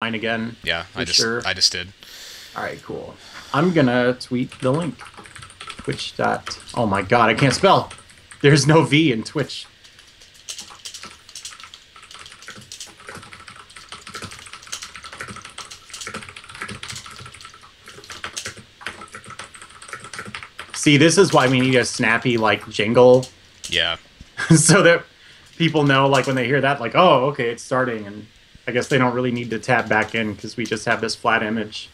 mine again. Yeah, I just did. All right, cool. I'm gonna tweet the link. Twitch dot. Oh my god, I can't spell. There's no V in Twitch. See, this is why we need a snappy, like, jingle. Yeah. So that people know, like, when they hear that, like, oh, okay, it's starting. And I guess they don't really need to tab back in because we just have this flat image.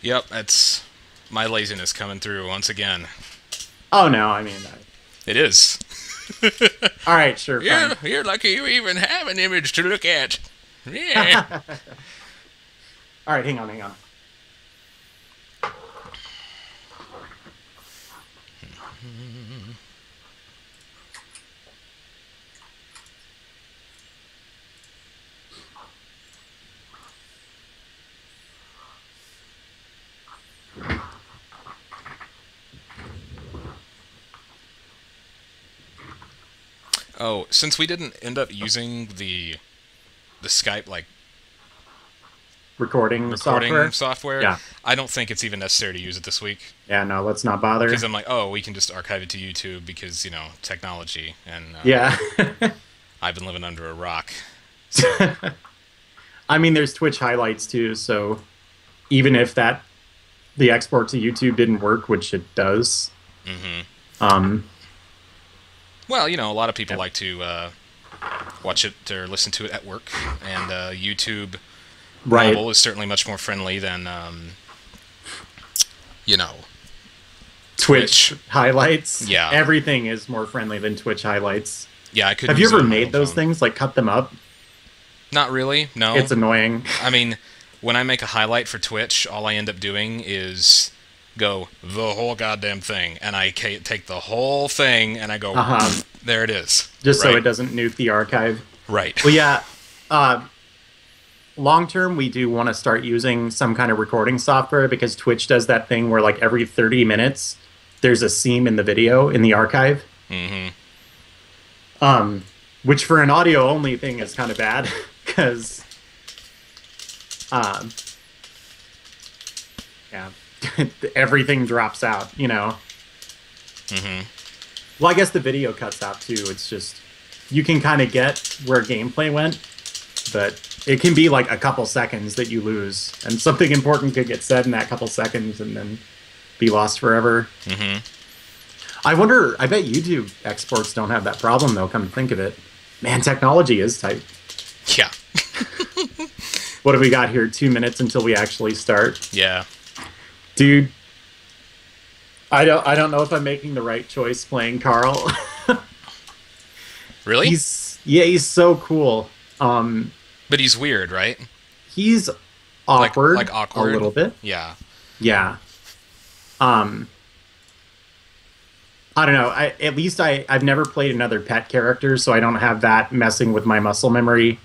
Yep, that's my laziness coming through once again. Oh, no, I mean... It is. All right, sure, fine. You're lucky you even have an image to look at. Yeah. All right, hang on. Oh, since we didn't end up using the Skype like recording software, yeah. I don't think it's even necessary to use it this week. Yeah, no, let's not bother. Because I'm like, oh, we can just archive it to YouTube because, you know, technology. And yeah. I've been living under a rock. So. I mean, there's Twitch highlights too, so even if the export to YouTube didn't work, which it does. Mm-hmm. Well, you know, a lot of people like to watch it or listen to it at work, and YouTube mobile is certainly much more friendly than, you know, Twitch highlights. Yeah, everything is more friendly than Twitch highlights. Yeah, I could. Have you ever made those things, like cut them up? Not really. No, it's annoying. I mean, when I make a highlight for Twitch, all I end up doing is go the whole goddamn thing, and I take the whole thing and I go there it is, just so it doesn't nuke the archive. Right. Well, yeah, long term we do want to start using some kind of recording software, because Twitch does that thing where like every 30 minutes there's a seam in the video in the archive. Which for an audio only thing is kind of bad, because yeah, everything drops out, you know. Well, I guess the video cuts out too. It's just, you can kind of get where gameplay went, but it can be like a couple seconds that you lose, and something important could get said in that couple seconds and then be lost forever. I wonder, I bet YouTube exports don't have that problem though, come to think of it. Man, technology is tight. Yeah. What have we got here? 2 minutes until we actually start. Yeah. Dude, I don't know if I'm making the right choice playing Carl. Really? He's so cool. But he's weird, right? He's awkward, like awkward a little bit. Yeah. Yeah. I don't know. At least I've never played another pet character, so I don't have that messing with my muscle memory.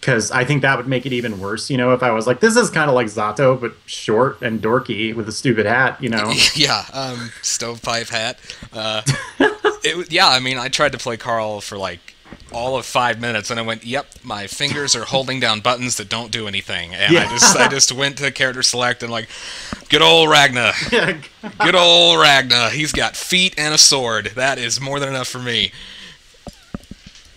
Because I think that would make it even worse, you know, if I was like, this is kind of like Zato, but short and dorky with a stupid hat, you know? Yeah, stovepipe hat. Yeah, I mean, I tried to play Carl for like all of 5 minutes, and I went, yep, my fingers are holding down buttons that don't do anything. And yeah. I just went to character select and like, good old Ragna. Good old Ragna. He's got feet and a sword. That is more than enough for me.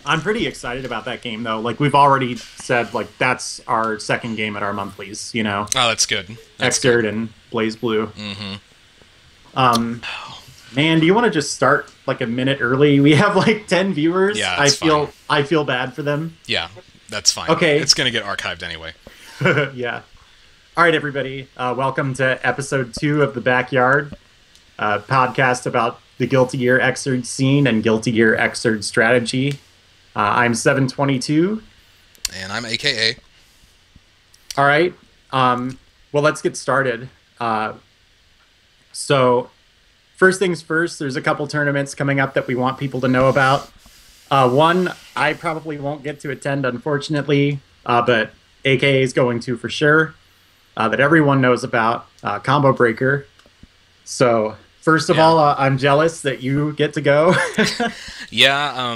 I'm pretty excited about that game, though. Like, we've already said, like, that's our second game at our monthlies, you know? Oh, that's good. Xrd and Blaze Blue. Man, do you want to just start, like, a minute early? We have, like, 10 viewers. Yeah, I feel bad for them. Yeah, that's fine. Okay. It's going to get archived anyway. Yeah. All right, everybody. Welcome to episode 2 of The Backyard, podcast about the Guilty Gear Xrd scene and Guilty Gear Xrd strategy. I'm 722. And I'm AKA. All right. Well, let's get started. So, first things first, there's a couple tournaments coming up that we want people to know about. One, I probably won't get to attend, unfortunately, but AKA is going to for sure, that everyone knows about, Combo Breaker. So, first of all, I'm jealous that you get to go. Yeah,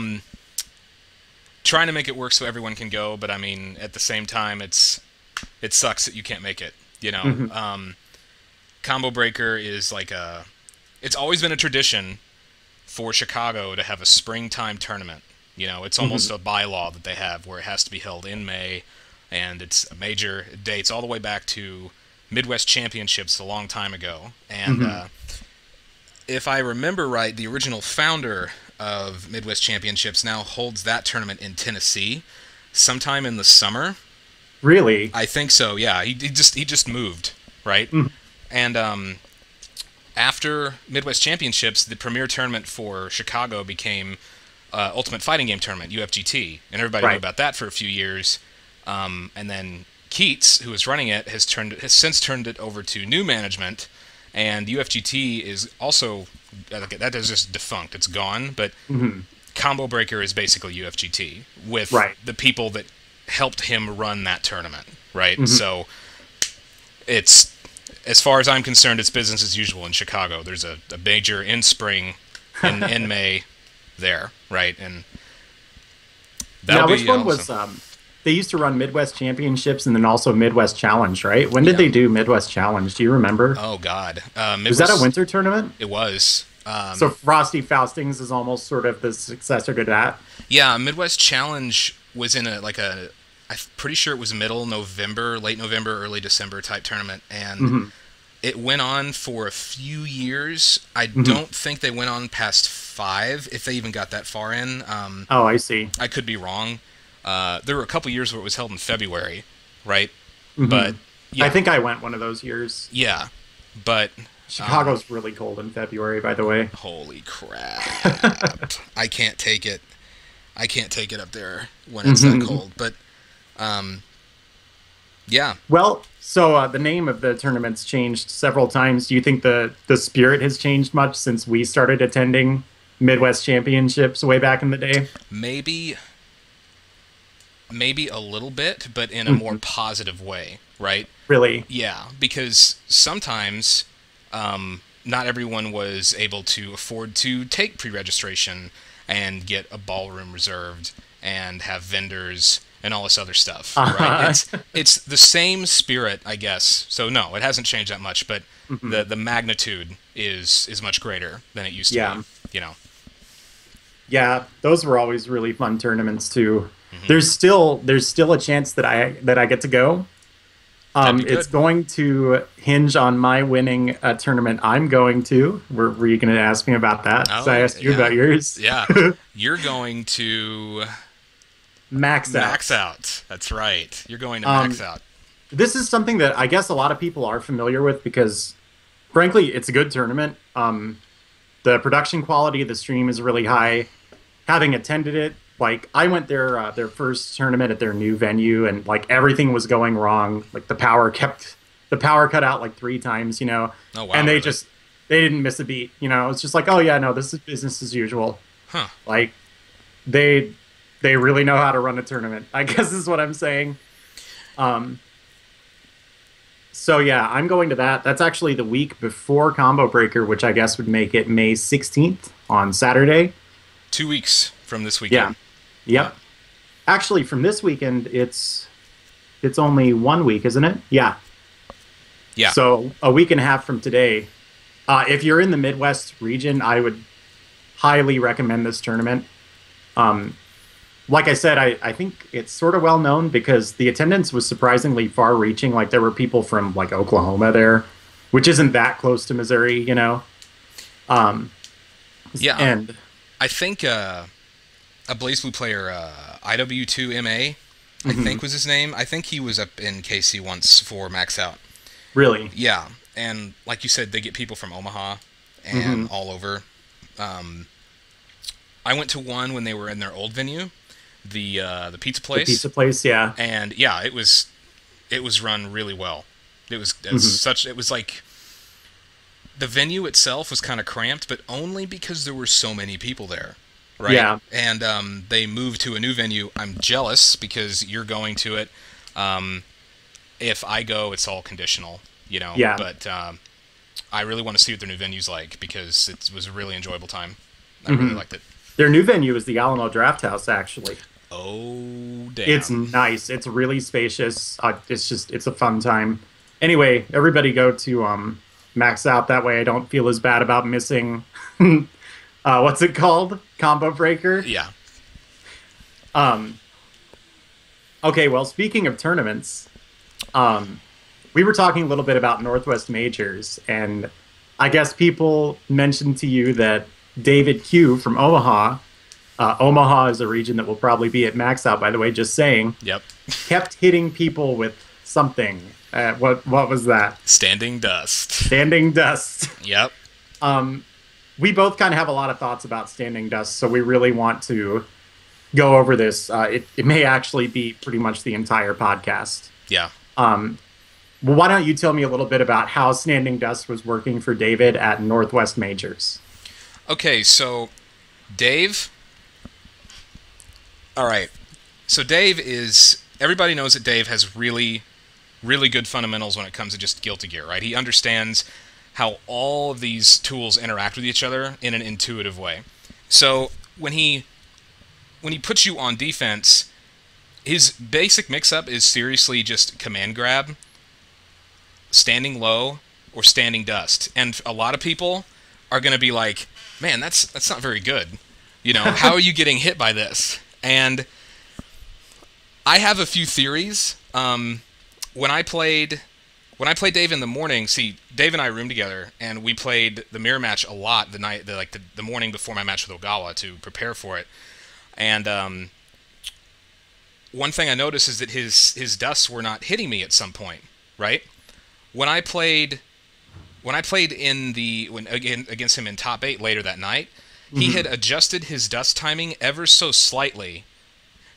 trying to make it work so everyone can go, but I mean, at the same time, it sucks that you can't make it. You know, Combo Breaker is like it's always been a tradition for Chicago to have a springtime tournament. You know, it's almost a bylaw that they have where it has to be held in May, and it's a major. It dates all the way back to Midwest Championships a long time ago. And if I remember right, the original founder of Midwest Championships now holds that tournament in Tennessee sometime in the summer. Really? I think so, yeah. He just moved, right? And after Midwest Championships, the premier tournament for Chicago became Ultimate Fighting Game Tournament, UFGT, and everybody knew about that for a few years. And then Keats, who was running it, has since turned it over to new management, and UFGT is also that is just defunct. It's gone, but Combo Breaker is basically UFGT with the people that helped him run that tournament, right? So it's, as far as I'm concerned, it's business as usual in Chicago. There's a major in spring, in May, there, right? And that'll which one was? They used to run Midwest Championships and then also Midwest Challenge, right? When did they do Midwest Challenge? Do you remember? Oh God, was that a winter tournament? It was. So Frosty Faustings is almost sort of the successor to that. Yeah, Midwest Challenge was in I'm pretty sure it was middle November, late November, early December type tournament, and it went on for a few years. I don't think they went on past 5, if they even got that far in. Oh, I see. I could be wrong. There were a couple years where it was held in February, right? But yeah. I think I went one of those years. Yeah, but Chicago's really cold in February, by the way. Holy crap! I can't take it. I can't take it up there when it's that cold. But yeah. Well, so the name of the tournament's changed several times. Do you think the spirit has changed much since we started attending Midwest Championships way back in the day? Maybe a little bit, but in a more positive way, right? Really? Yeah, because sometimes not everyone was able to afford to take pre-registration and get a ballroom reserved and have vendors and all this other stuff, right? It's the same spirit, I guess. So no, it hasn't changed that much, but the magnitude is much greater than it used to be, you know. Yeah, those were always really fun tournaments too. There's still a chance that I get to go. It's going to hinge on my winning a tournament I'm going to. Were you going to ask me about that? Because I asked you about yours. Yeah, you're going to Max Out. Max Out. That's right. You're going to Max Out. This is something that I guess a lot of people are familiar with because, frankly, it's a good tournament. The production quality of the stream is really high. Having attended it, like I went their first tournament at their new venue, and like everything was going wrong. Like the power cut out like 3 times, you know. Oh wow! And they didn't miss a beat, you know. It's just like, oh yeah, no, this is business as usual. Huh? Like they really know how to run a tournament, I guess is what I'm saying. So yeah, I'm going to that. That's actually the week before Combo Breaker, which I guess would make it May 16th on Saturday. 2 weeks from this weekend. Yeah. Yep. Actually, from this weekend, it's only 1 week, isn't it? Yeah. Yeah. So a week and a half from today. If you're in the Midwest region, I would highly recommend this tournament. Like I said, I think it's sort of well known because the attendance was surprisingly far reaching. Like there were people from like Oklahoma there, which isn't that close to Missouri, you know? Yeah. And I think a BlazBlue player, IW2MA, I think was his name. I think he was up in KC once for Max Out. Really? Yeah. And like you said, they get people from Omaha and all over. I went to one when they were in their old venue, the pizza place. The pizza place, yeah. And yeah, it was run really well. It was it was like the venue itself was kind of cramped, but only because there were so many people there, right? Yeah. And they moved to a new venue. I'm jealous because you're going to it. If I go, it's all conditional, you know. Yeah. But I really want to see what their new venue's like because it was a really enjoyable time. I really liked it. Their new venue is the Alamo Draft House, actually. Oh, It's damn. nice. It's really spacious. It's a fun time. Anyway, everybody go to max out. That way I don't feel as bad about missing what's it called? Combo breaker. Yeah. Um, okay, well, speaking of tournaments, um, we were talking a little bit about Northwest Majors, and I guess people mentioned to you that David Q from Omaha, Omaha is a region that will probably be at max out, by the way, just saying, Yep. kept hitting people with something. What was that? Standing dust. Standing dust. Yep. Um, we both kind of have a lot of thoughts about standing dust, so we really want to go over this. It may actually be pretty much the entire podcast. Yeah. Um, well, why don't you tell me a little bit about how standing dust was working for David at Northwest Majors? Okay, so Dave. All right. So Dave is. Everybody knows that Dave has really, really good fundamentals when it comes to just Guilty Gear, right? He understands how all of these tools interact with each other in an intuitive way. So when he puts you on defense, his basic mix-up is seriously just command grab, standing low, or standing dust. And a lot of people are going to be like, man, that's not very good. You know, how are you getting hit by this? And I have a few theories. When I played Dave in the morning, see, Dave and I roomed together, and we played the mirror match a lot the morning before my match with Ogawa to prepare for it. And one thing I noticed is that his dusts were not hitting me at some point, right? When I played against him in top 8 later that night, he had adjusted his dust timing ever so slightly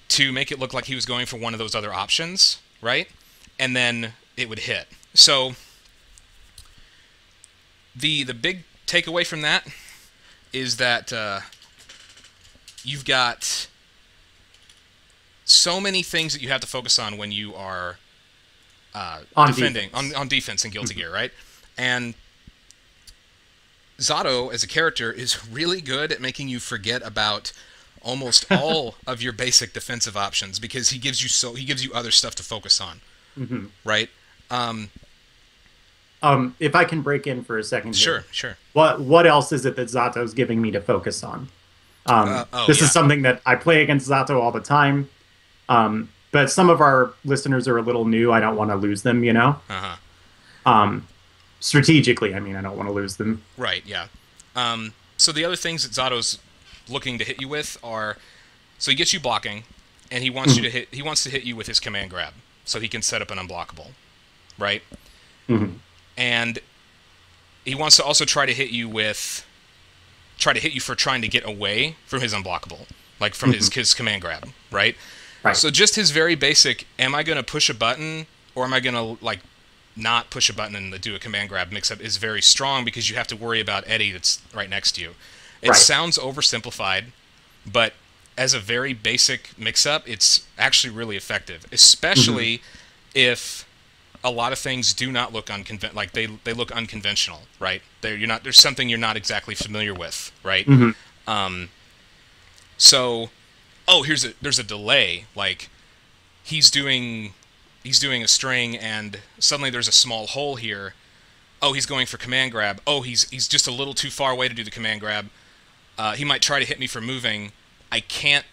to make it look like he was going for one of those other options, right? And then it would hit. So the big takeaway from that is that you've got so many things that you have to focus on when you are defending on defense in Guilty Gear, right? And Zato as a character is really good at making you forget about almost all of your basic defensive options because he gives you other stuff to focus on, right? If I can break in for a second here. Sure. What else is it that Zato's giving me to focus on? This is something that I play against Zato all the time. But some of our listeners are a little new. I don't want to lose them, you know? Strategically, I mean, I don't want to lose them. Right, yeah. So the other things that Zato's looking to hit you with are... So he gets you blocking, and he wants you to hit. He wants to hit you with his command grab, so he can set up an unblockable, right? And he wants to also try to hit you for trying to get away from his unblockable, like from his command grab, right? Right. So just his very basic, am I going to push a button, or am I going to like not push a button and do a command grab mix-up is very strong because you have to worry about Eddie that's right next to you. It sounds oversimplified, but as a very basic mix-up, it's actually really effective, especially if a lot of things do not look they look unconventional, right? There's something you're not exactly familiar with, right? There's a delay, like he's doing a string and suddenly there's a small hole here. Oh, he's going for command grab. Oh, he's just a little too far away to do the command grab. He might try to hit me for moving. I can't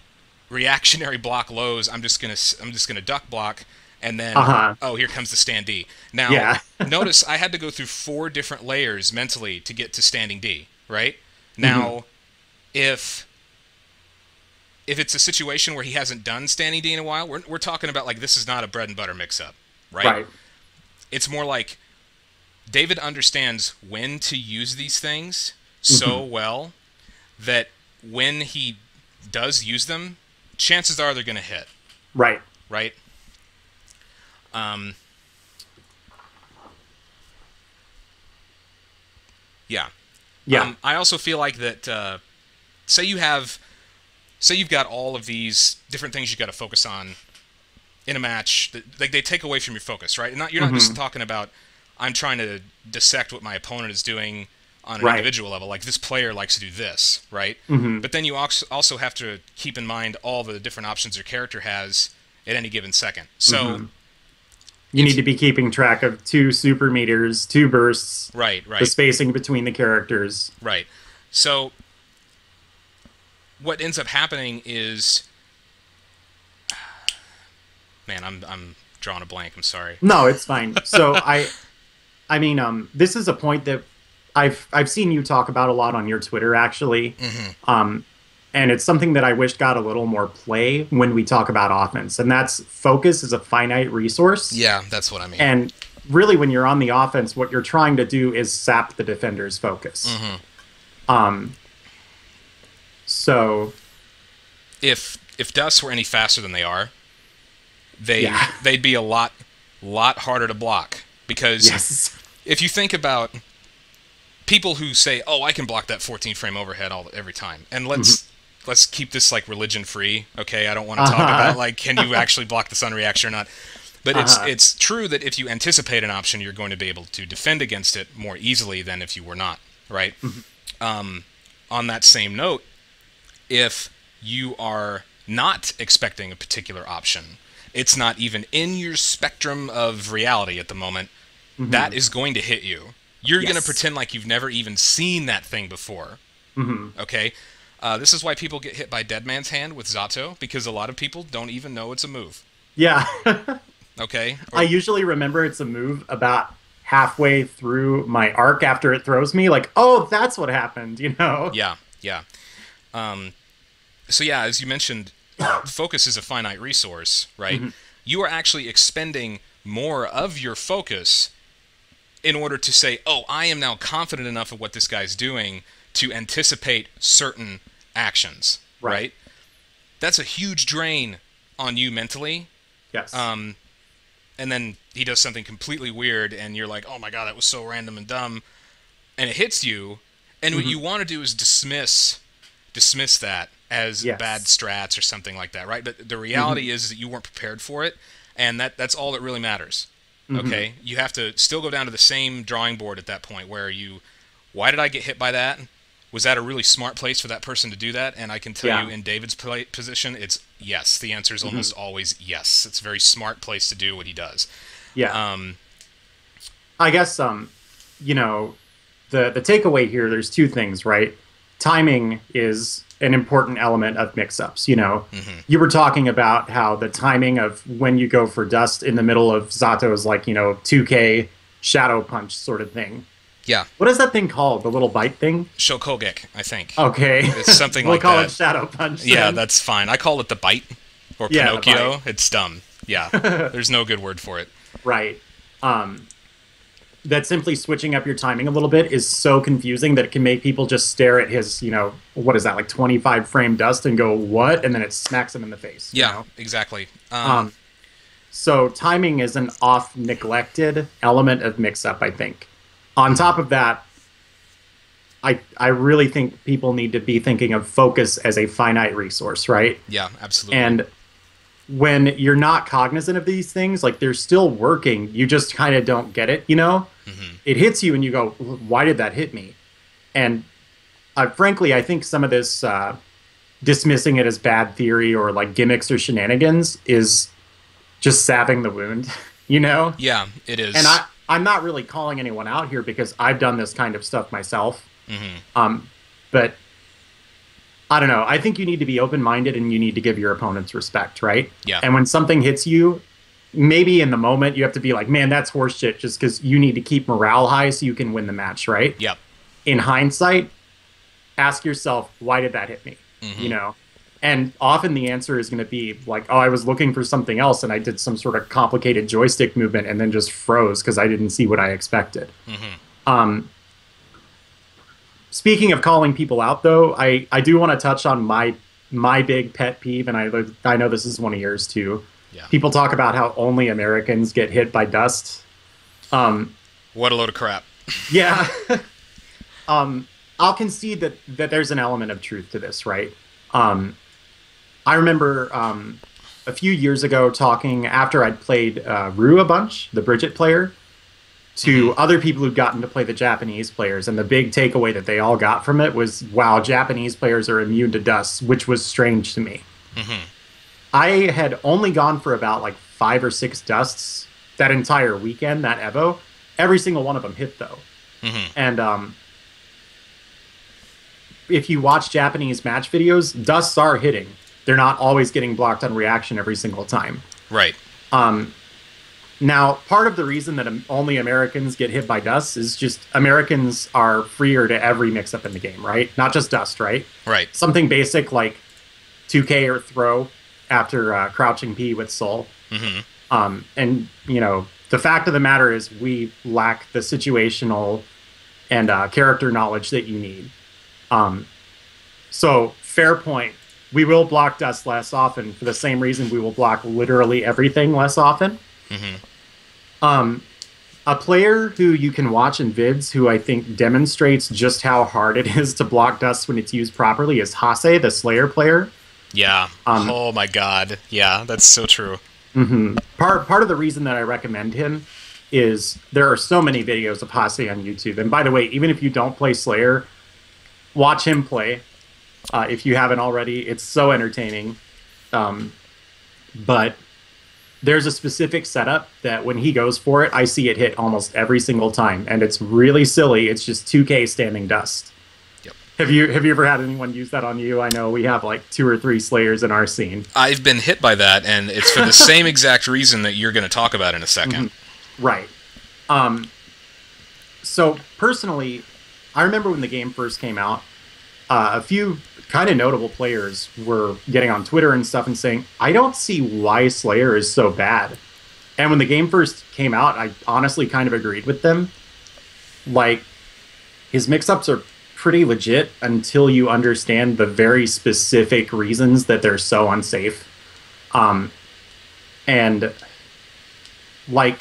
reactionary block lows. I'm just gonna duck block, and then here comes the stand D. Now notice I had to go through 4 different layers mentally to get to standing D. Right now, if it's a situation where he hasn't done standing D in a while, we're talking about like this is not a bread and butter mix up, right? It's more like David understands when to use these things so well that when he does use them, chances are they're going to hit. Right. Yeah. Yeah. I also feel like that. Say you've got all of these different things you've got to focus on in a match. Like they take away from your focus, right? You're not just talking about I'm trying to dissect what my opponent is doing on an Right. individual level. Like, this player likes to do this, right? Mm-hmm. But then you also have to keep in mind all the different options your character has at any given second. So You need to be keeping track of 2 super meters, 2 bursts, right, the spacing between the characters. right. So what ends up happening is, man, I'm drawing a blank. I'm sorry. No, it's fine. So I mean, this is a point that I've seen you talk about a lot on your Twitter, actually. And it's something that I wish got a little more play when we talk about offense, and that's focus is a finite resource. Yeah, that's what I mean. And really, when you're on the offense, what you're trying to do is sap the defender's focus. So if Dust were any faster than they are, Yeah. they'd be a lot harder to block, because yes, if you think about people who say, "Oh, I can block that 14 frame overhead every time," and let's keep this like religion free, okay? I don't want to talk about like, can you actually block the sun reaction or not? But it's true that if you anticipate an option, you're going to be able to defend against it more easily than if you were not, right? On that same note, if you are not expecting a particular option, it's not even in your spectrum of reality at the moment, that is going to hit you. You're going to pretend like you've never even seen that thing before. Okay? This is why people get hit by Dead Man's Hand with Zato, because a lot of people don't even know it's a move. yeah. Okay? I usually remember it's a move about halfway through my arc after it throws me, like, oh, that's what happened, you know? Yeah. So yeah, as you mentioned, focus is a finite resource, right? You are actually expending more of your focus in order to say, oh, I am now confident enough of what this guy's doing to anticipate certain actions, right? That's a huge drain on you mentally. Yes. And then he does something completely weird, and you're like, oh my god, that was so random and dumb, and it hits you, and what you want to do is dismiss that as bad strats or something like that, right? But the reality is that you weren't prepared for it, and that's all that really matters. Okay? You have to still go down to the same drawing board at that point where why did I get hit by that? Was that a really smart place for that person to do that? And I can tell you in David's position, it's yes. The answer is almost always yes. It's a very smart place to do what he does. Yeah. I guess, you know, the takeaway here, there's 2 things, right? Timing is an important element of mix-ups, you know. You were talking about how the timing of when you go for Dust in the middle of Zato's, like, you know, 2K shadow punch sort of thing. Yeah. What is that thing called? The little bite thing? Shokogek, I think. Okay. It's something we'll like call that. it shadow punch. Yeah, then. that's fine. I call it the bite, or Yeah, Pinocchio. the bite. It's dumb. Yeah, there's no good word for it. Right. That simply switching up your timing a little bit is so confusing that it can make people just stare at his, you know, what is that, like 25 frame Dust and go, what? And then it smacks them in the face. Yeah, you know? exactly. So timing is an oft-neglected element of mix-up, I think. On top of that, I really think people need to be thinking of focus as a finite resource, right? Yeah, absolutely. And when you're not cognizant of these things, like, they're still working, you just kind of don't get it, you know? It hits you and you go, why did that hit me? And frankly, I think some of this dismissing it as bad theory or like gimmicks or shenanigans is just salving the wound, you know? Yeah, it is. And I'm not really calling anyone out here because I've done this kind of stuff myself. But I don't know. I think you need to be open-minded and you need to give your opponents respect, right? Yeah. And when something hits you, maybe in the moment you have to be like, man, that's horseshit, just because you need to keep morale high so you can win the match, right? Yep. In hindsight, ask yourself, why did that hit me? You know? And often the answer is going to be like, oh, I was looking for something else and I did some sort of complicated joystick movement and then just froze because I didn't see what I expected. Speaking of calling people out, though, I do want to touch on my big pet peeve, and I know this is one of yours too. Yeah. People talk about how only Americans get hit by Dust. What a load of crap. Yeah. I'll concede that there's an element of truth to this, right? I remember a few years ago talking after I'd played Rue a bunch, the Bridget player, to other people who'd gotten to play the Japanese players, and the big takeaway that they all got from it was, wow, Japanese players are immune to dust, which was strange to me. I had only gone for about like 5 or 6 dusts that entire weekend, that Evo. Every single one of them hit, though. And if you watch Japanese match videos, dusts are hitting. They're not always getting blocked on reaction every single time. Right. Now, part of the reason that only Americans get hit by dust is just Americans are freer to every mix-up in the game, right? Not just dust, right? Right. Something basic like 2K or throw after crouching P with Soul. And, you know, the fact of the matter is we lack the situational and character knowledge that you need. So, fair point. We will block dust less often for the same reason we will block literally everything less often. A player who you can watch in vids who I think demonstrates just how hard it is to block dust when it's used properly is Hase, the Slayer player. Yeah. Oh my god. Yeah, that's so true. Part of the reason that I recommend him is there are so many videos of Hase on YouTube. And by the way, even if you don't play Slayer, watch him play. If you haven't already, it's so entertaining. But there's a specific setup that when he goes for it, I see it hit almost every single time. And it's really silly. It's just 2K standing dust. Yep. Have you ever had anyone use that on you? I know we have like 2 or 3 Slayers in our scene. I've been hit by that, and it's for the same exact reason that you're going to talk about in a second. Right. So personally, I remember when the game first came out, a few kind of notable players were getting on Twitter and stuff and saying, I don't see why Slayer is so bad. And when the game first came out, I honestly kind of agreed with them. Like, his mix-ups are pretty legit until you understand the very specific reasons that they're so unsafe. And, like,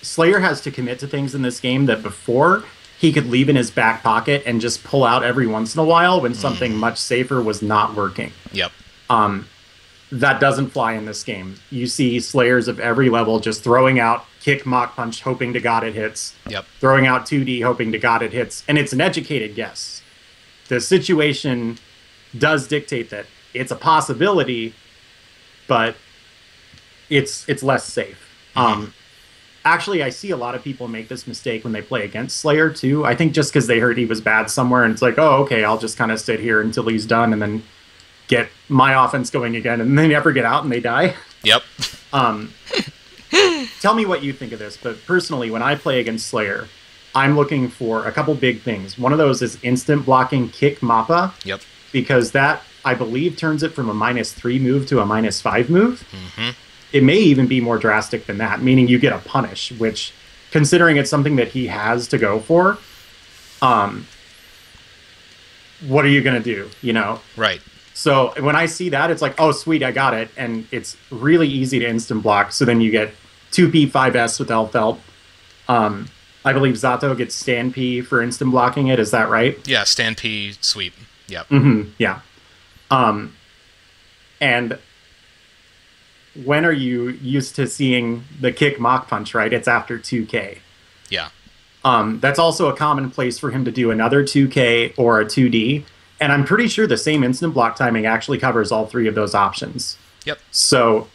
Slayer has to commit to things in this game that before he could leave in his back pocket and just pull out every once in a while when something much safer was not working. Yep. That doesn't fly in this game. You see Slayers of every level just throwing out kick, Mach Punch, hoping to God it hits. Yep. Throwing out 2D, hoping to God it hits. And it's an educated guess. The situation does dictate that it's a possibility, but it's less safe. Actually, I see a lot of people make this mistake when they play against Slayer, too. I think just because they heard he was bad somewhere, and it's like, oh, okay, I'll just kind of sit here until he's done and then get my offense going again, and they never get out and they die. Yep. Tell me what you think of this, but personally, when I play against Slayer, I'm looking for a couple big things. One of those is instant blocking kick Mappa. Yep. Because that, I believe, turns it from a -3 move to a -5 move. It may even be more drastic than that, meaning you get a punish, which, considering it's something that he has to go for, what are you going to do, you know? Right. So when I see that, it's like, oh, sweet, I got it. And it's really easy to instant block. So then you get 2P 5S with Elfelt. I believe Zato gets Stan P for instant blocking it. Is that right? Yeah, Stan P sweep. Yep. Yeah. And when are you used to seeing the kick Mach Punch, right? It's after 2K. Yeah. That's also a common place for him to do another 2K or a 2D. And I'm pretty sure the same instant block timing actually covers all 3 of those options. Yep. So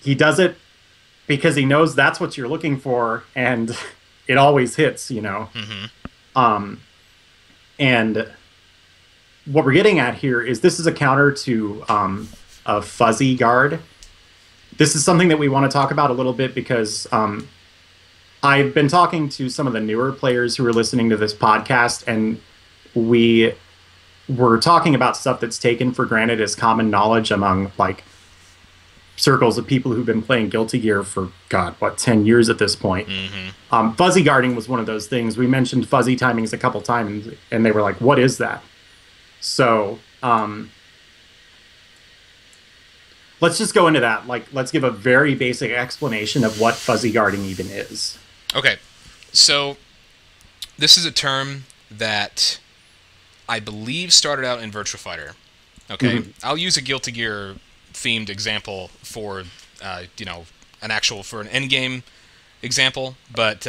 he does it because he knows that's what you're looking for, and it always hits, you know? And what we're getting at here is this is a counter to a fuzzy guard. This is something that we want to talk about a little bit because I've been talking to some of the newer players who are listening to this podcast, and we were talking about stuff that's taken for granted as common knowledge among, like, circles of people who've been playing Guilty Gear for, God, what, 10 years at this point. Fuzzy guarding was one of those things. We mentioned fuzzy timings a couple times, and they were like, what is that? So, let's just go into that. Like, let's give a very basic explanation of what fuzzy guarding even is. Okay. So, this is a term that I believe started out in Virtua Fighter. Okay. I'll use a Guilty Gear themed example for, you know, for an endgame example, but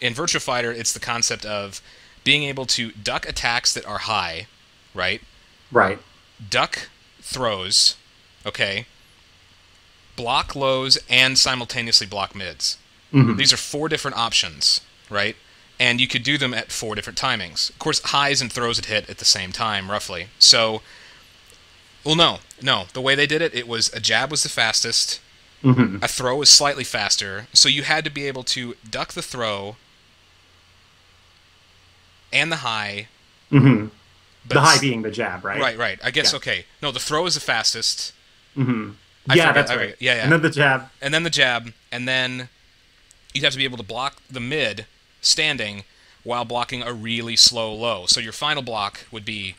in Virtua Fighter, it's the concept of being able to duck attacks that are high, right? Right. Duck throws, okay? Block lows and simultaneously block mids. Mm-hmm. These are 4 different options, right? And you could do them at 4 different timings. Of course, highs and throws would hit at the same time, roughly. So, well, no. The way they did it, it was a jab was the fastest, Mm-hmm. a throw was slightly faster, so you had to be able to duck the throw and the high. Mm-hmm. But The high being the jab, right? Right. I guess, Yeah. okay. No, the throw is the fastest. Mm-hmm. I Yeah, forget- that's I right. forget. Yeah. And then the jab. And then the jab, and then you'd have to be able to block the mid standing while blocking a really slow low. So your final block would be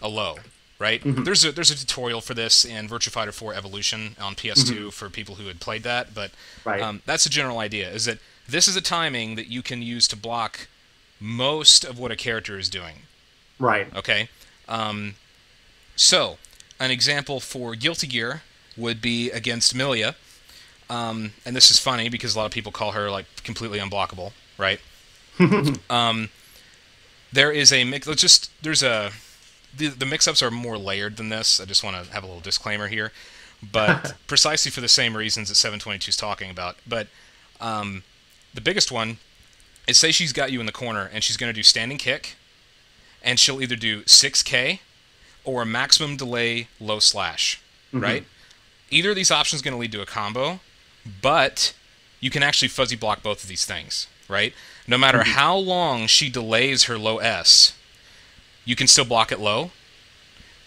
a low, right? Mm-hmm. There's a tutorial for this in Virtua Fighter 4 Evolution on PS2 for people who had played that, but Right. that's the general idea, is that this is a timing that you can use to block most of what a character is doing. Right. Okay? So, an example for Guilty Gear would be against Milia. And this is funny because a lot of people call her, like, completely unblockable, right? There is a mix... There's a... The mix-ups are more layered than this. I just want to have a little disclaimer here. But precisely for the same reasons that 722 is talking about. But the biggest one is, say she's got you in the corner and she's going to do standing kick, and she'll either do 6K or a maximum delay low slash, right? Either of these options is going to lead to a combo, but you can actually fuzzy block both of these things, right? No matter how long she delays her low S, you can still block it low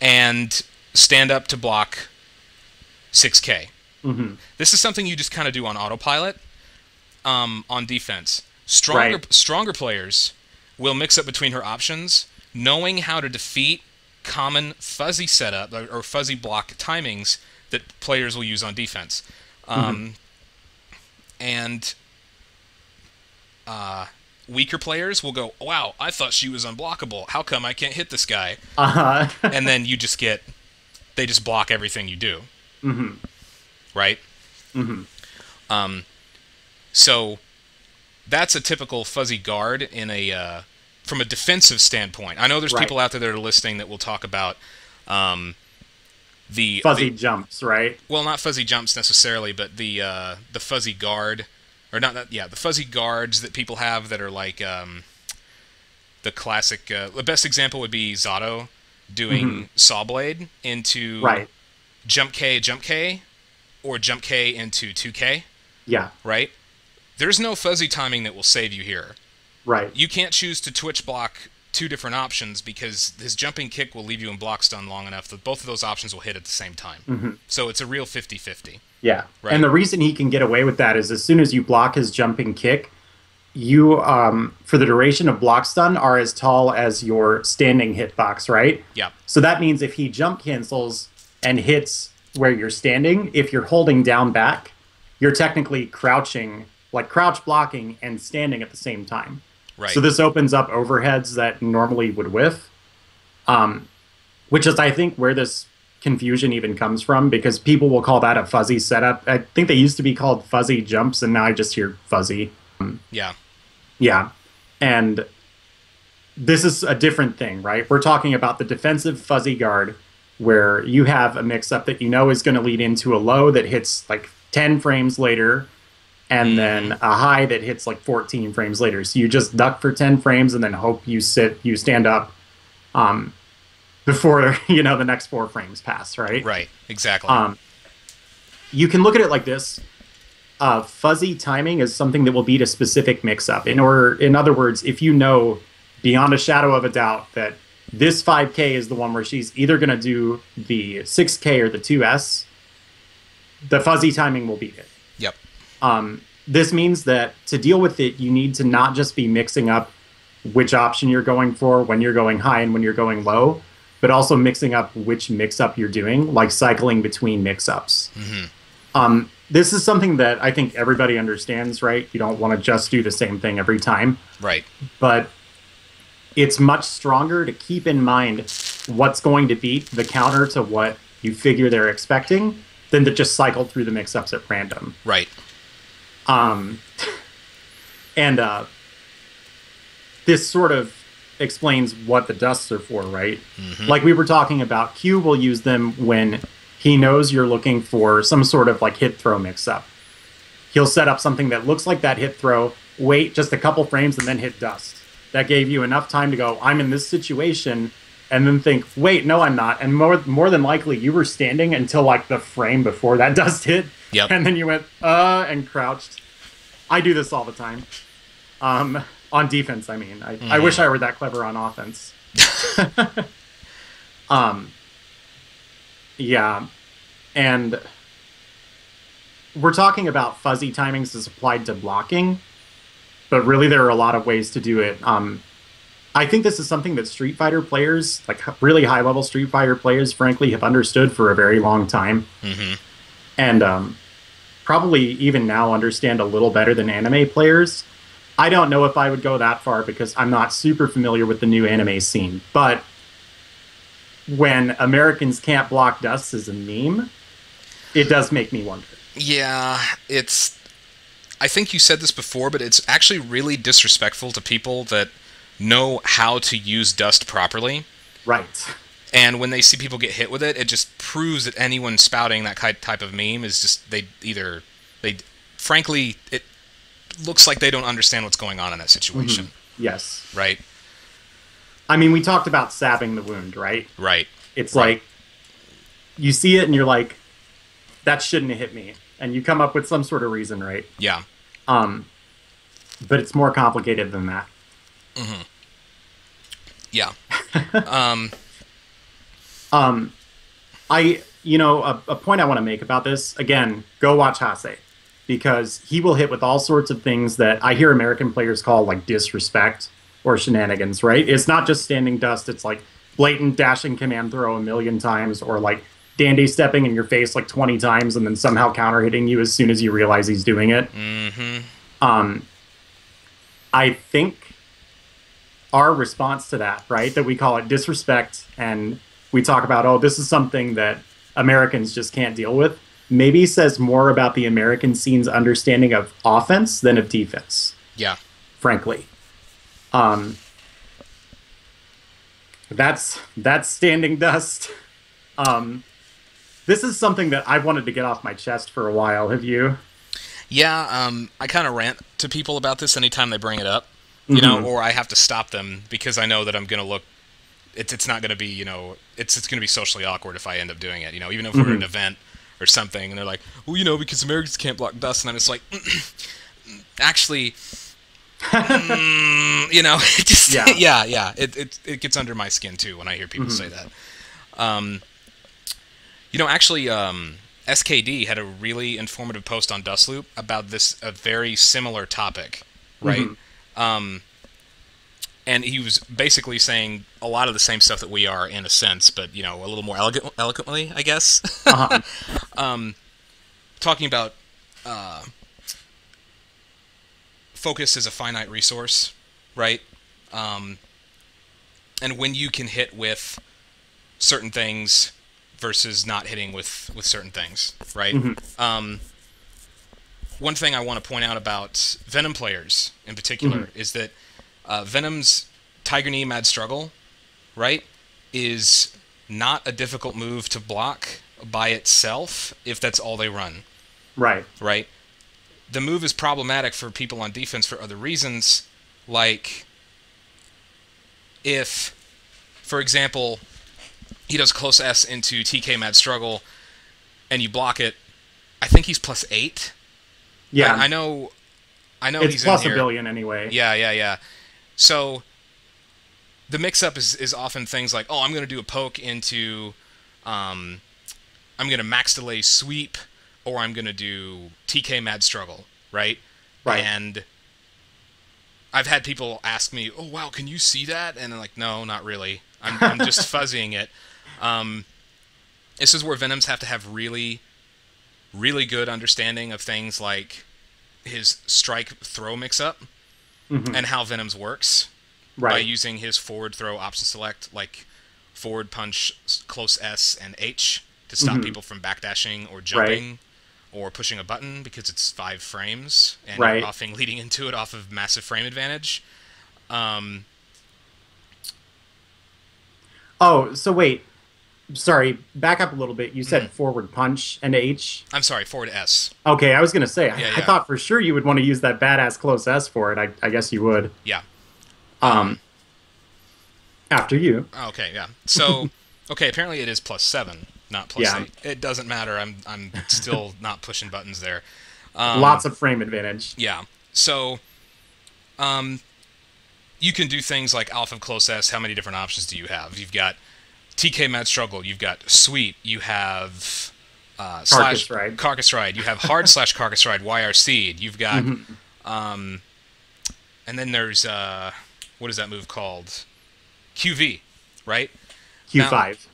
and stand up to block 6K. Mm-hmm. This is something you just kind of do on autopilot on defense. Stronger players will mix up between her options, knowing how to defeat common fuzzy setup or fuzzy block timings that players will use on defense. And weaker players will go, wow, I thought she was unblockable. How come I can't hit this guy? Uh-huh. And then you just they just block everything you do. Mm-hmm. Right? Mm-hmm. So that's a typical fuzzy guard in from a defensive standpoint. I know there's people out there that are listening that will talk about the fuzzy jumps, right? Well, not fuzzy jumps necessarily, but the fuzzy guard, or the fuzzy guards that people have that are like the classic. The best example would be Zato doing Sawblade into jump K, or jump K into 2K. Yeah. Right? There's no fuzzy timing that will save you here. Right. You can't choose to twitch block 2 different options because his jumping kick will leave you in block stun long enough that both of those options will hit at the same time. So it's a real 50-50. Yeah. Right? And the reason he can get away with that is as soon as you block his jumping kick, you, for the duration of block stun, are as tall as your standing hitbox, right? Yeah. So that means if he jump cancels and hits where you're standing, if you're holding down back, you're technically crouching, like crouch blocking and standing at the same time. Right. So this opens up overheads that normally would whiff, which is, I think, where this confusion even comes from, because people will call that a fuzzy setup. I think they used to be called fuzzy jumps, and now I just hear fuzzy. Yeah. Yeah. And this is a different thing, right? We're talking about the defensive fuzzy guard, where you have a mix-up that you know is going to lead into a low that hits like 10 frames later, and then a high that hits like 14 frames later. So you just duck for 10 frames and then hope you stand up before, the next 4 frames pass, right? Right, exactly. You can look at it like this. Fuzzy timing is something that will beat a specific mix-up. In other words, if you know beyond a shadow of a doubt that this 5K is the one where she's either going to do the 6K or the 2S, the fuzzy timing will beat it. Yep. This means that to deal with it, you need to not just be mixing up which option you're going for when you're going high and when you're going low, but also mixing up which mix-up you're doing, like cycling between mix-ups. This is something that I think everybody understands, right? You don't want to just do the same thing every time. Right. But it's much stronger to keep in mind what's going to beat the counter to what you figure they're expecting than to just cycle through the mix-ups at random. Right. And this sort of explains what the dusts are for, right? Mm-hmm. Like we were talking about, Q will use them when he knows you're looking for some sort of like hit throw mix up. He'll set up something that looks like that hit throw, wait just a couple frames, and then hit dust. That gave you enough time to go, I'm in this situation, and then think, wait, no, I'm not. And more than likely, you were standing until like the frame before that dust hit. Yep. And then you went, and crouched. I do this all the time. On defense, I mean. I wish I were that clever on offense. Yeah. And we're talking about fuzzy timings as applied to blocking, but really there are a lot of ways to do it. I think this is something that Street Fighter players, like really high-level Street Fighter players, frankly, have understood for a very long time. Mm-hmm. And probably even now understand a little better than anime players. I don't know if I would go that far because I'm not super familiar with the new anime scene. But when Americans can't block dust as a meme, it does make me wonder. Yeah, I think you said this before, but it's actually really disrespectful to people that know how to use dust properly. Right. And when they see people get hit with it, it just proves that anyone spouting that type of meme is just, frankly, it looks like they don't understand what's going on in that situation. Mm-hmm. Yes. Right? I mean, we talked about sabbing the wound, right? Right. It's like, you see it and you're like, that shouldn't have hit me. And you come up with some sort of reason, right? Yeah. But it's more complicated than that. Mm-hmm. Yeah. A point I want to make about this, again, go watch Hase. Because he will hit with all sorts of things that I hear American players call like disrespect or shenanigans, right? It's not just standing dust, it's like blatant dashing command throw a million times, or like dandy stepping in your face like 20 times and then somehow counter hitting you as soon as you realize he's doing it. Mm-hmm. I think our response to that, right, that we call it disrespect, and we talk about, oh, this is something that Americans just can't deal with, maybe says more about the American scene's understanding of offense than of defense. Yeah. Frankly. That's standing dust. This is something that I've wanted to get off my chest for a while. Have you? Yeah, I kind of rant to people about this anytime they bring it up, you know, or I have to stop them because I know that I'm going to look, it's not going to be, you know, it's going to be socially awkward if I end up doing it, you know, even if we're at an event or something, and they're like, well, you know, because Americans can't block dust, and I'm just like, actually, you know, it just, yeah, it gets under my skin, too, when I hear people say that. You know, actually, SKD had a really informative post on Dustloop about a very similar topic, right? And he was basically saying a lot of the same stuff that we are in a sense, but, you know, a little more eloquently, I guess. Talking about focus is a finite resource, right? And when you can hit with certain things versus not hitting with certain things, right? One thing I want to point out about Venom players in particular is that Venom's Tiger Knee Mad Struggle, right, is not a difficult move to block by itself if that's all they run. Right. Right? The move is problematic for people on defense for other reasons, like if, for example, he does close S into TK Mad Struggle and you block it, I think he's +8. Yeah. I know it's he's plus in here. $1 billion anyway. Yeah. So the mix-up is often things like, oh, I'm going to do a poke into, I'm going to max delay sweep, or I'm going to do TK Mad Struggle, right? Right. And I've had people ask me, oh, wow, can you see that? And I'm like, no, not really. I'm just fuzzying it. This is where Venoms have to have really, really good understanding of things like his strike throw mix-up and how Venoms works by using his forward throw option select, like forward punch, close S, and H to stop people from backdashing or jumping or pushing a button because it's 5 frames and you're offing leading into it off of massive frame advantage. Um, Oh, so wait. Sorry, back up a little bit. You mhm. said forward punch and H. I'm sorry, forward S. Okay, I was gonna say, Yeah, I yeah, thought for sure you would want to use that badass close S for it. I guess you would. yeah. Um, After you. Okay, yeah. So, okay, apparently it is +7, not Yeah, +8. It doesn't matter. I'm still not pushing buttons there. lots of frame advantage. Yeah. So, um, you can do things like Alpha Close S. How many different options do you have? You've got TK Mad Struggle. You've got Sweep. You have Carcass slash ride. Carcass Ride. You have Hard slash Carcass Ride YRC. You've got Hmm. and then there's what is that move called? QV, right? Now Q5.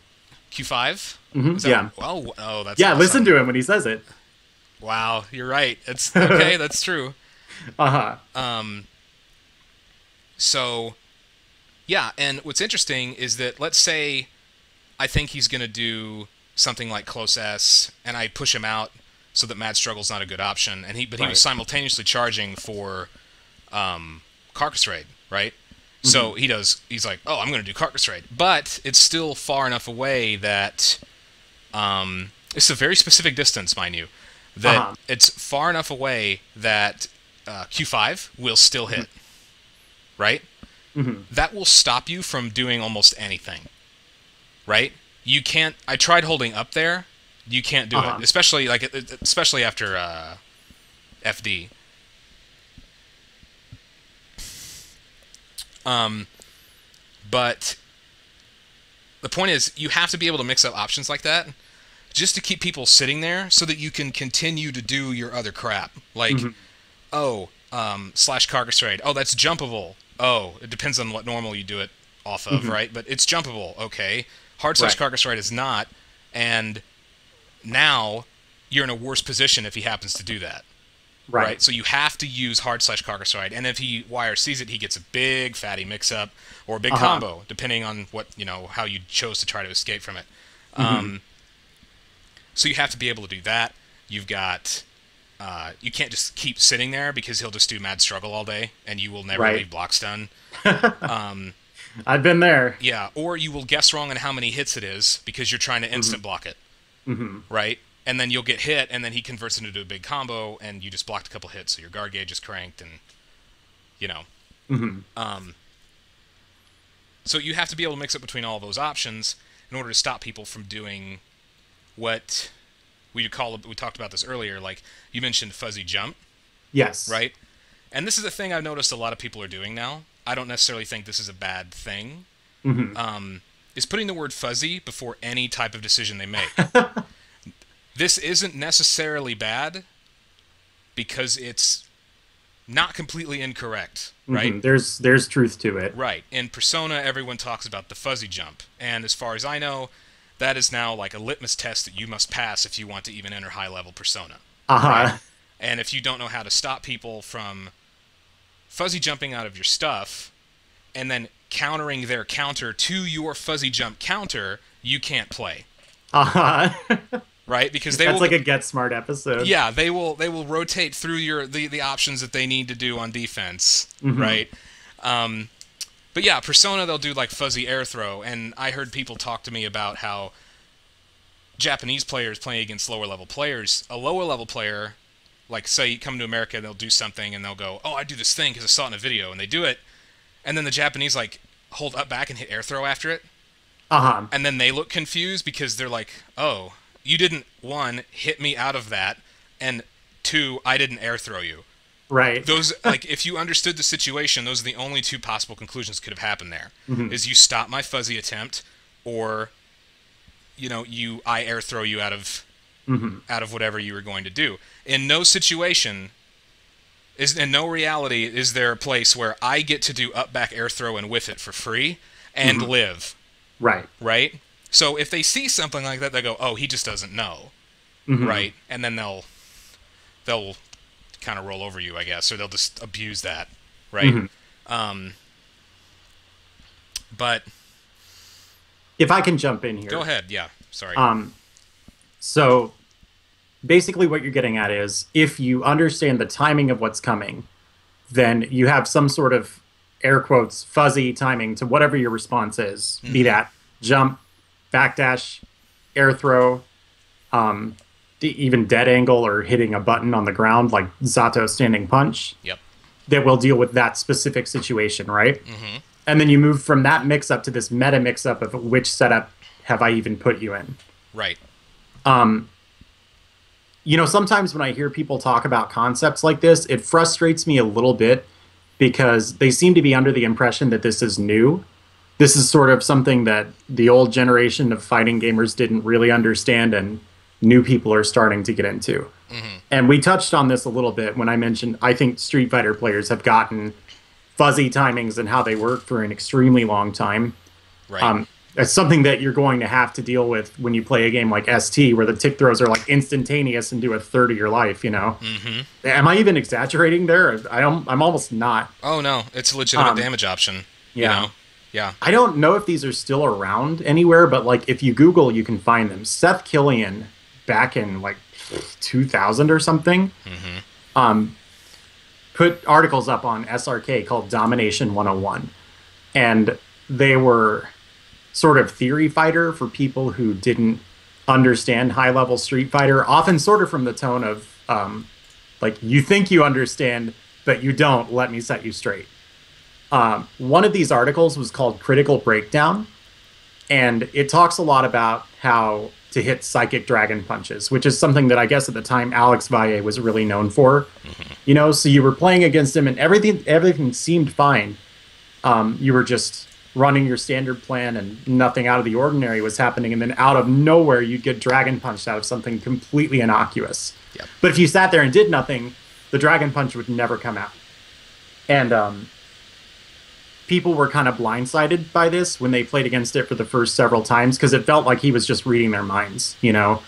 Q5. Is that Yeah. oh that's Yeah, listen awesome. to him when he says it. Wow, you're right. It's okay. That's true. Uh-huh. So yeah, and what's interesting is that let's say I think he's going to do something like Close S, and I push him out so that Mad Struggle's not a good option, and he was Right. simultaneously charging for Carcass Raid, right? So he's like, oh, I'm going to do Carcass Raid, but it's still far enough away that it's a very specific distance, mind you, that Uh-huh. it's far enough away that Q5 will still hit, right? That will stop you from doing almost anything, right? You can't. I tried holding up there. You can't do Uh-huh. it, especially like especially after FD. But the point is, you have to be able to mix up options like that just to keep people sitting there, so that you can continue to do your other crap. Like, oh, slash Carcass Raid. Oh, that's jumpable. Oh, it depends on what normal you do it off of, right? But it's jumpable. Okay. Hard slash Right. Carcass Raid is not, and now you're in a worse position if he happens to do that. Right. Right. So you have to use hard slash Carcass Ride, and if he YRCs it, he gets a big fatty mix up or a big Uh-huh. combo, depending on what how you chose to try to escape from it. So you have to be able to do that. You've got you can't just keep sitting there, because he'll just do Mad Struggle all day, and you will never Right. leave block stun. I've been there. Yeah, or you will guess wrong on how many hits it is, because you're trying to instant block it, right? And then you'll get hit, and then he converts it into a big combo, and you just blocked a couple hits, so your guard gauge is cranked, and you know. So you have to be able to mix up between all those options in order to stop people from doing what we talked about this earlier. Like you mentioned, fuzzy jump, Yes. right? And this is a thing I've noticed a lot of people are doing now. I don't necessarily think this is a bad thing. Is putting the word fuzzy before any type of decision they make. This isn't necessarily bad, because it's not completely incorrect, right? There's truth to it. Right. In Persona, everyone talks about the fuzzy jump, and as far as I know, that is now like a litmus test that you must pass if you want to even enter high-level Persona. Uh-huh. And if you don't know how to stop people from fuzzy jumping out of your stuff, and then countering their counter to your fuzzy jump counter, you can't play, Uh-huh. right? Because they That's will like a Get Smart episode. yeah, they will rotate through the options that they need to do on defense, right? But yeah, Persona, they'll do like fuzzy air throw, and I heard people talk to me about how Japanese players playing against lower level players, a lower level player, like say you come to America and they'll do something and they'll go, oh, I do this thing because I saw it in a video, and they do it, and then the Japanese like hold up back and hit air throw after it, Uh-huh. and then they look confused because they're like, oh, you didn't, one, hit me out of that, and two, I didn't air throw you. Right. Those, like, if you understood the situation, those are the only two possible conclusions could have happened there. Is you stop my fuzzy attempt, or, I air throw you out of whatever you were going to do. In no situation, in no reality, is there a place where I get to do up back air throw and whiff it for free and live. Right. Right? So if they see something like that, they go, oh, he just doesn't know. Right? And then they'll kind of roll over you, I guess, or they'll just abuse that. Right? But If I can jump in here. go ahead. Yeah. Sorry. So basically what you're getting at is if you understand the timing of what's coming, then you have some sort of air quotes, fuzzy timing to whatever your response is, be that jump, backdash, air throw, even dead angle or hitting a button on the ground like Zato standing punch. Yep. That will deal with that specific situation, right? And then you move from that mix-up to this meta mix-up of which setup have I even put you in. Right. You know, sometimes when I hear people talk about concepts like this, it frustrates me a little bit because they seem to be under the impression that this is new. This is sort of something that the old generation of fighting gamers didn't really understand and new people are starting to get into. And we touched on this a little bit when I mentioned I think Street Fighter players have gotten fuzzy timings and how they work for an extremely long time. Right. It's something that you're going to have to deal with when you play a game like ST, where the tick throws are like instantaneous and do a third of your life. You know, am I even exaggerating there? I'm almost not. Oh no, it's a legitimate damage option. Yeah, you know? Yeah. I don't know if these are still around anywhere, but like if you Google, you can find them. Seth Killian, back in like 2000 or something, put articles up on SRK called Domination 101, and they were sort of theory fighter for people who didn't understand high-level Street Fighter, often sort of from the tone of, like, you think you understand, but you don't, let me set you straight. One of these articles was called Critical Breakdown, and it talks a lot about how to hit psychic dragon punches, which is something that I guess at the time Alex Valle was really known for. You know, so you were playing against him, and everything seemed fine. You were just running your standard plan and nothing out of the ordinary was happening, and then out of nowhere you'd get dragon punched out of something completely innocuous. Yep. But if you sat there and did nothing, the dragon punch would never come out. And people were kind of blindsided by this when they played against it for the first several times, because it felt like he was just reading their minds, you know?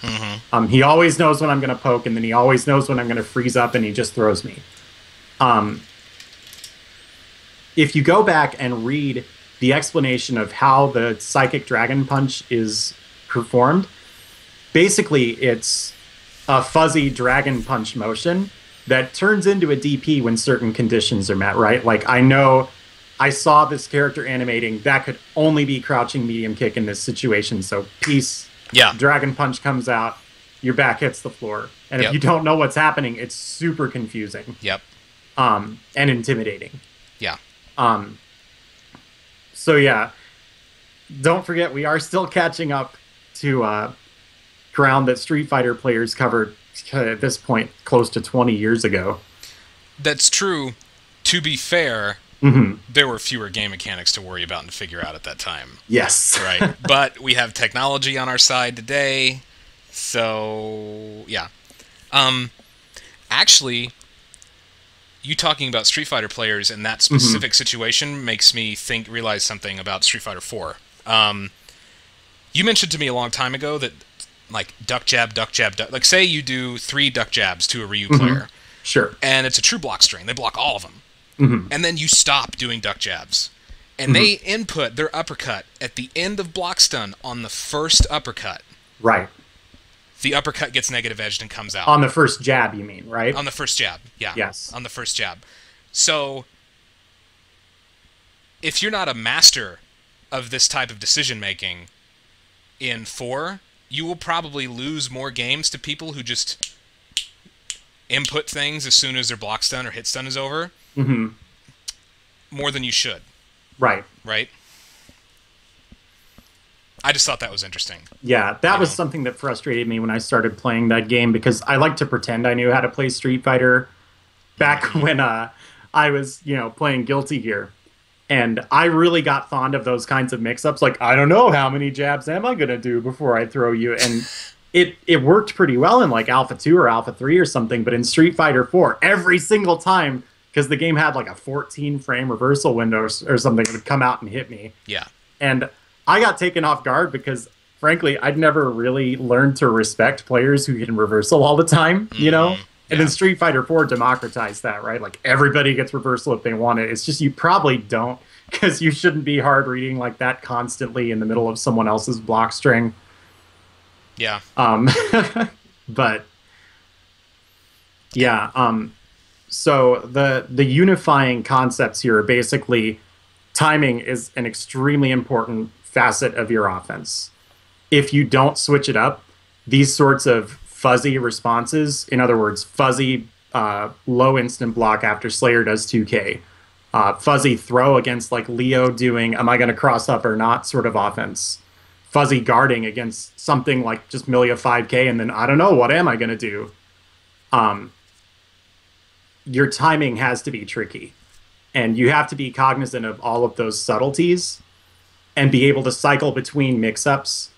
He always knows when I'm going to poke, and then he always knows when I'm going to freeze up, and he just throws me. If you go back and read the explanation of how the psychic dragon punch is performed, basically it's a fuzzy dragon punch motion that turns into a DP when certain conditions are met, right? Like, I know I saw this character animating, that could only be crouching medium kick in this situation, so peace, dragon punch comes out, your back hits the floor. And if you don't know what's happening, it's super confusing. And intimidating. So yeah, don't forget, we are still catching up to ground that Street Fighter players covered at this point close to 20 years ago. That's true. To be fair, there were fewer game mechanics to worry about and to figure out at that time. Yes. Right. But we have technology on our side today, so yeah. Actually, you talking about Street Fighter players in that specific situation makes me realize something about Street Fighter 4. You mentioned to me a long time ago that, like, duck jab, duck, like, say you do 3 duck jabs to a Ryu player. Sure. And it's a true block string. They block all of them. And then you stop doing duck jabs. And they input their uppercut at the end of block stun on the first uppercut. Right. The uppercut gets negative edged and comes out. On the first jab, you mean, right? On the first jab, yeah. Yes. On the first jab. So, if you're not a master of this type of decision-making in 4, you will probably lose more games to people who just input things as soon as their block stun or hit stun is over. More than you should. Right. Right? I just thought that was interesting. Yeah, that was something that frustrated me when I started playing that game, because I like to pretend I knew how to play Street Fighter back when I was, playing Guilty Gear. And I really got fond of those kinds of mix-ups. Like, I don't know, how many jabs am I going to do before I throw you? And it worked pretty well in, like, Alpha 2 or Alpha 3 or something. But in Street Fighter 4, every single time, because the game had, like, a 14-frame reversal window or something, it would come out and hit me. Yeah. And I got taken off guard because, frankly, I'd never really learned to respect players who can reversal all the time, you know? And then Street Fighter 4 democratized that, right? Like, everybody gets reversal if they want it. It's just you probably don't, because you shouldn't be hard reading like that constantly in the middle of someone else's block string. Yeah. But, yeah. So the unifying concepts here are basically timing is an extremely important facet of your offense. If you don't switch it up, these sorts of fuzzy responses, in other words, fuzzy low instant block after Slayer does 2K, fuzzy throw against like Leo doing am I going to cross up or not sort of offense, fuzzy guarding against something like just Milia 5K and then I don't know, what am I going to do? Your timing has to be tricky. And you have to be cognizant of all of those subtleties and be able to cycle between mix-ups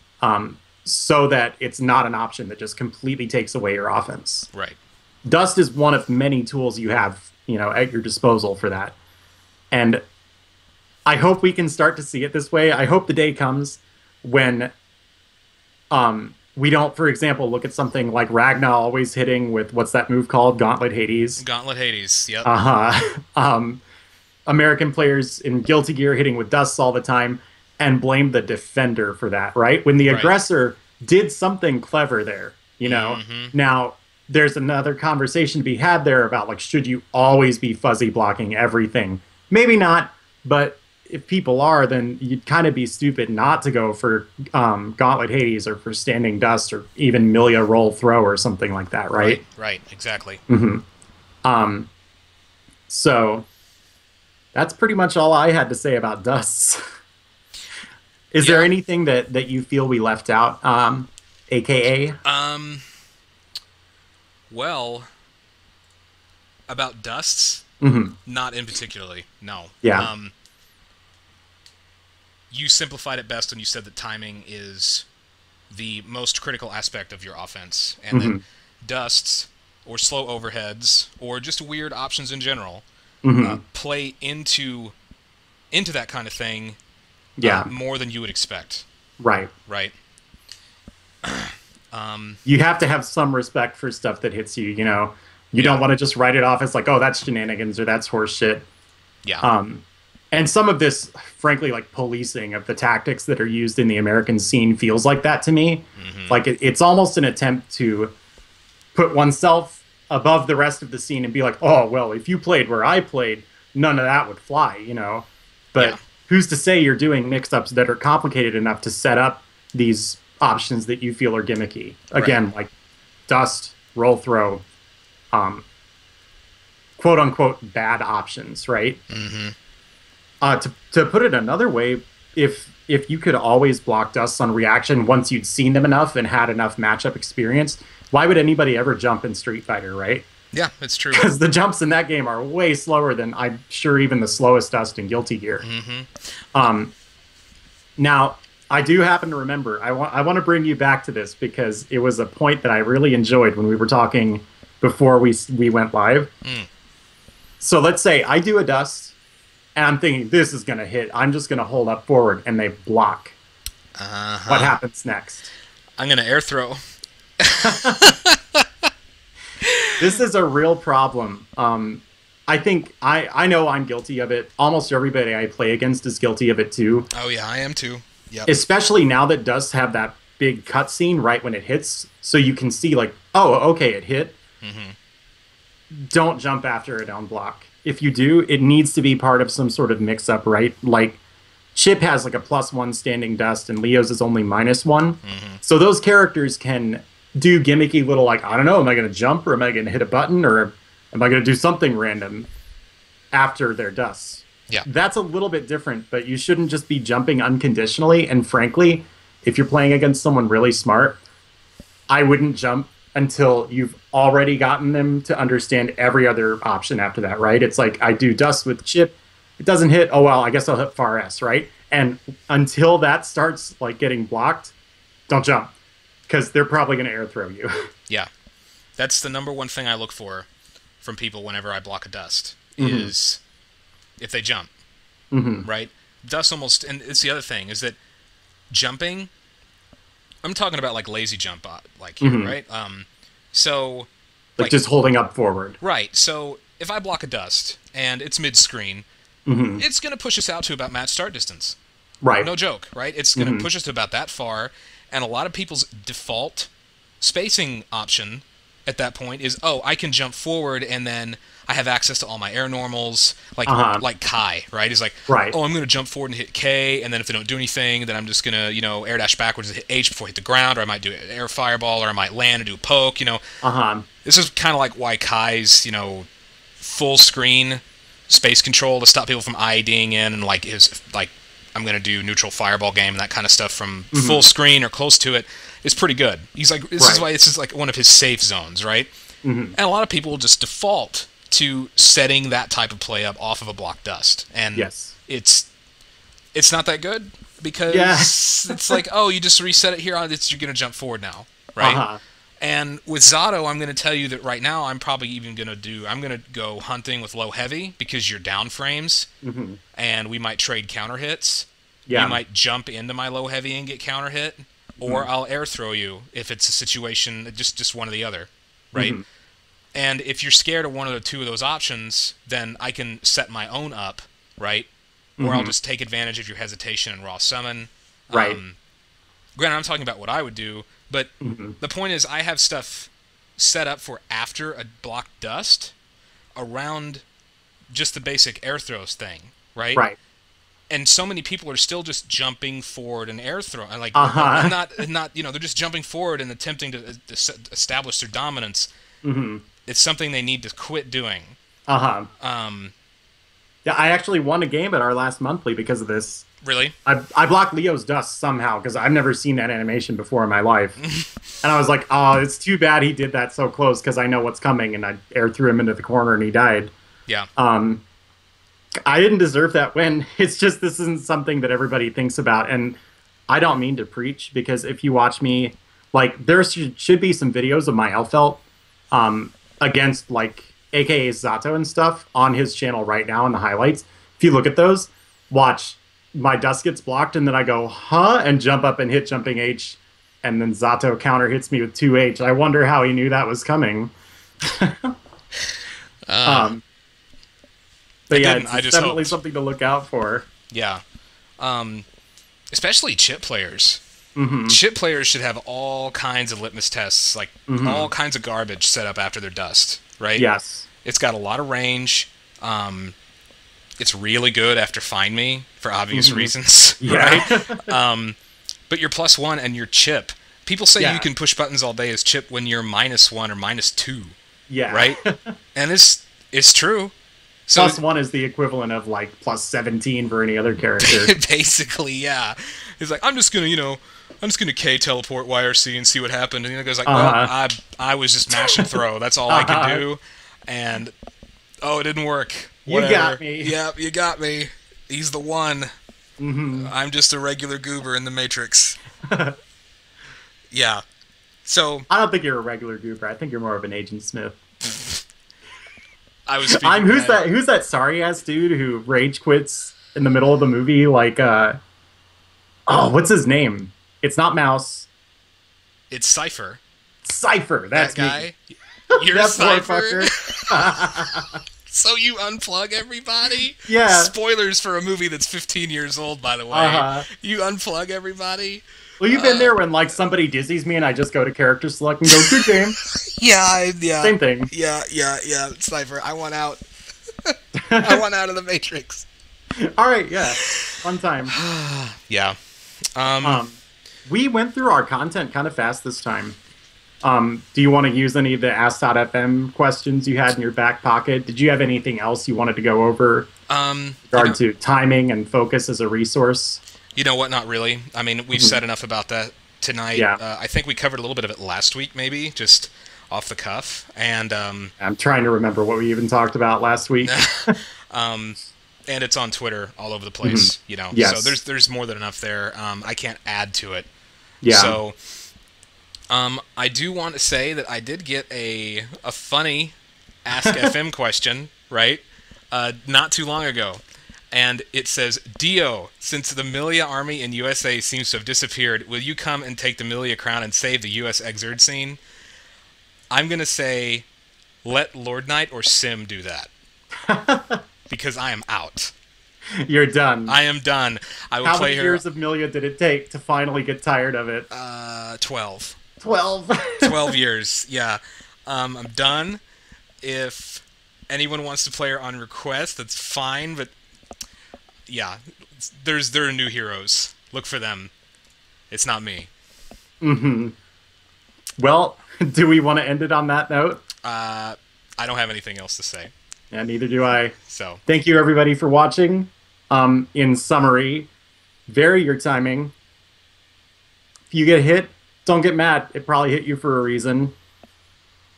so that it's not an option that just completely takes away your offense. Right. Dust is one of many tools you have, at your disposal for that. And I hope we can start to see it this way. I hope the day comes when we don't, for example, look at something like Ragnar always hitting with, what's that move called? Gauntlet Hades. Gauntlet Hades, yep. American players in Guilty Gear hitting with dusts all the time and blame the defender for that, right? When the aggressor did something clever there, Now, there's another conversation to be had there about, like, should you always be fuzzy blocking everything? Maybe not, but if people are, then you'd kind of be stupid not to go for Gauntlet Hades or for Standing Dust or even Milia Roll Throw or something like that, right? Right, exactly. So that's pretty much all I had to say about dusts. Is there anything that you feel we left out, AKA? Well, about dusts, not in particularly, no. Yeah. You simplified it best when you said that timing is the most critical aspect of your offense, and that dusts or slow overheads or just weird options in general play into that kind of thing more than you would expect. Right. You have to have some respect for stuff that hits you, You don't want to just write it off as like, oh, that's shenanigans or that's horse shit. Yeah. And some of this, frankly, like policing of the tactics that are used in the American scene feels like that to me. Like it's almost an attempt to put oneself above the rest of the scene and be like, oh, well, if you played where I played, none of that would fly, But who's to say you're doing mix-ups that are complicated enough to set up these options that you feel are gimmicky? Again, like dust, roll throw, quote-unquote bad options, right? To put it another way, if you could always block dusts on reaction once you'd seen them enough and had enough matchup experience, why would anybody ever jump in Street Fighter, right? Yeah, it's true. Because the jumps in that game are way slower than I'm sure even the slowest dust in Guilty Gear. Now, I do happen to remember, I want to bring you back to this because it was a point that I really enjoyed when we were talking before we went live. So let's say I do a dust, and I'm thinking, this is going to hit. I'm just going to hold up forward, and they block. What happens next? I'm going to air throw. This is a real problem. I think I know I'm guilty of it. Almost everybody I play against is guilty of it, too. Oh, yeah, I am, too. Yep. Especially now that dusts have that big cutscene right when it hits, so you can see, like, oh, okay, it hit. Don't jump after it on block. If you do, it needs to be part of some sort of mix-up, right? Like, Chip has like a +1 standing dust, and Leo's is only -1. So those characters can do gimmicky little, like, I don't know, am I going to jump, or am I going to hit a button, or am I going to do something random after their dusts? Yeah. That's a little bit different, but you shouldn't just be jumping unconditionally. And frankly, if you're playing against someone really smart, I wouldn't jump until you've already gotten them to understand every other option after that, right? It's like, I do dust with Chip, it doesn't hit, oh well, I guess I'll hit far S, right? And until that starts like getting blocked, don't jump, because they're probably going to air throw you. Yeah. That's the number one thing I look for from people whenever I block a dust, is if they jump, right? Dust almost, and it's the other thing, is that jumping, I'm talking about like lazy jump, like here, right? So, like just holding up forward. Right. So if I block a dust and it's mid-screen, it's going to push us out to about match start distance. Right. No joke, right? It's going to push us to about that far, and a lot of people's default spacing option at that point is, oh, I can jump forward and then I have access to all my air normals, like Kai, right? He's like, Right. oh, I'm going to jump forward and hit K, and then if they don't do anything, then I'm just going to, air dash backwards and hit H before I hit the ground, or I might do an air fireball, or I might land and do a poke, This is kind of like why Kai's, full screen space control to stop people from IDing in, and like his, like, I'm going to do neutral fireball game and that kind of stuff from full screen or close to it is pretty good. He's like, this is why this is like one of his safe zones, right? And a lot of people will just default to setting that type of play up off of a block dust, and it's not that good because it's like, oh, you just reset it here, you're going to jump forward now, right? And with Zato, I'm going to tell you that right now I'm probably even going to go hunting with low heavy because you're down frames, and we might trade counter hits. You might jump into my low heavy and get counter hit, or I'll air throw you if it's a situation, just one or the other, right? And if you're scared of one of the two of those options, then I can set my own up, right? Or I'll just take advantage of your hesitation and raw summon. Right. Granted, I'm talking about what I would do, but the point is I have stuff set up for after a block dust around just the basic air throws thing, right? Right. And so many people are still just jumping forward and air throw, like not they're just jumping forward and attempting to establish their dominance. It's something they need to quit doing. Yeah, I actually won a game at our last monthly because of this. Really? I blocked Leo's dust somehow because I've never seen that animation before in my life. And I was like, oh, it's too bad he did that so close because I know what's coming, and I air threw him into the corner and he died. Yeah. I didn't deserve that win. It's just this isn't something that everybody thinks about, and I don't mean to preach because if you watch me, like there should be some videos of my Elfelt against like AKA Zato and stuff on his channel right now in the highlights. If you look at those, watch my dust gets blocked and then I go, huh? And jump up and hit jumping H. And then Zato counter hits me with 2H. I wonder how he knew that was coming. But yeah, it's definitely something to look out for. Yeah. Especially chip players. Chip players should have all kinds of litmus tests, like all kinds of garbage set up after their dust, right? Yes. It's got a lot of range. It's really good after Find Me for obvious reasons, right? But you're +1 and you're chip. People say you can push buttons all day as chip when you're -1 or -2. Yeah. Right? And it's true. So +1 is the equivalent of like +17 for any other character. Basically, yeah. He's like, I'm just gonna K teleport YRC and see what happened. And the guy's like, well, I was just mash and throw. That's all I can do. And it didn't work. Whatever. You got me. Yep, you got me. He's the one. I'm just a regular goober in the Matrix. Yeah. So I don't think you're a regular goober. I think you're more of an Agent Smith. I was. Who's that sorry ass dude who rage quits in the middle of the movie? Like, what's his name? It's not Mouse. It's Cypher. Cypher. That's that guy. Me. You're that Cypher. So you unplug everybody? Yeah. Spoilers for a movie that's 15 years old, by the way. You unplug everybody? Well, you've been there when like somebody dizzies me and I just go to character select and go, good game. Yeah. Same thing. Yeah. Cypher, I want out. I want out of the Matrix. All right, yeah. Fun time. Yeah. We went through our content kind of fast this time. Do you want to use any of the Ask.fm questions you had in your back pocket? Did you have anything else you wanted to go over in regard to timing and focus as a resource? You know what? Not really. I mean, we've said enough about that tonight. Yeah. I think we covered a little bit of it last week, maybe, just off the cuff. And I'm trying to remember what we even talked about last week. And it's on Twitter all over the place, you know. Yes. So there's more than enough there. I can't add to it. Yeah. So I do want to say that I did get a funny Ask FM question, right? Not too long ago. And it says, Dio, since the Milia army in USA seems to have disappeared, will you come and take the Milia crown and save the US Exurd scene? I'm going to say, let Lord Knight or Sim do that. Because I am out. You're done. I am done. I will How play many her. years of Milia did it take to finally get tired of it? 12. 12. 12 years, yeah. I'm done. If anyone wants to play her on request, that's fine. But yeah, there are new heroes. Look for them. It's not me. Mm-hmm. Well, do we want to end it on that note? I don't have anything else to say. Yeah, neither do I. So Thank you, everybody, for watching. In summary, vary your timing. If you get hit, don't get mad. It probably hit you for a reason.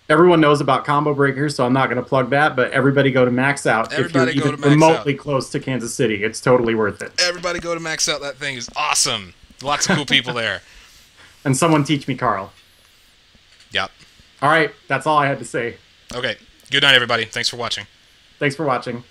Everyone knows about Combo Breakers, so I'm not going to plug that, but everybody go to Max Out. Everybody if you're go even to Max remotely Out. close to Kansas City. It's totally worth it. Everybody go to Max Out. That thing is awesome. Lots of cool people there. And someone teach me Carl. Yep. All right, that's all I had to say. Okay. Good night, everybody. Thanks for watching. Thanks for watching.